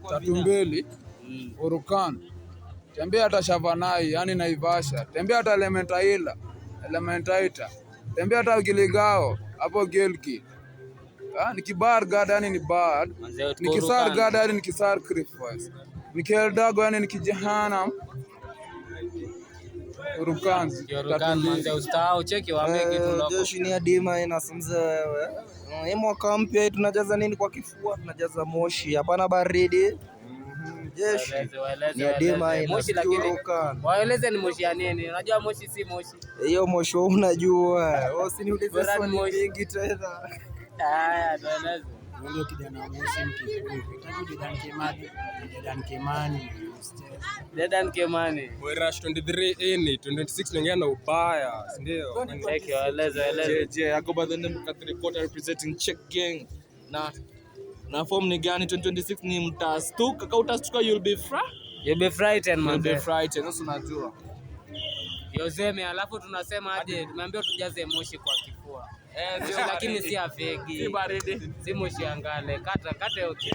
Tatu mbili. Urukan. Tembea hata Shavanai, yani Naivasha. Tembea hata Elementaita. Tembea hata Giligao, hapo Gilki. Nikibar gad yani ni bad. Nikisar gad yani nikisar Sacrifice. Nikieldago yani nikijehanam. Urukan. Manze ustao cheki waambie kitu loko. Josh ni adima inasimza wewe. Hii mwaka mpya tunajaza nini kwa kifua? Tunajaza moshi. Hapana baridi. Jeshi. Ni adima moshi lakini waeleze ni moshi ya nini? Unajua moshi si moshi. Hiyo moshi unajua. Wewe usiniulize swali mingi tena. Haya, tueleze. Ndio kijana wa moshi mkikuu. Dedan Kimani. We rush 23 ini 26 naingia na ubaya, ndio. Cheki waeleze. Je, ako by the name Catholic Court representing Check Gang. Na form ni gani 2026 ni mtastuka, kama utastuka you'll be frightened man. You'll be frightened, sasa unajua. Yozeme alafu tunasema aje, tumeambiwa tujaze moshi kwa kifua. Lakini si afeki. Si baridi. Si moshi angale. Kata okay.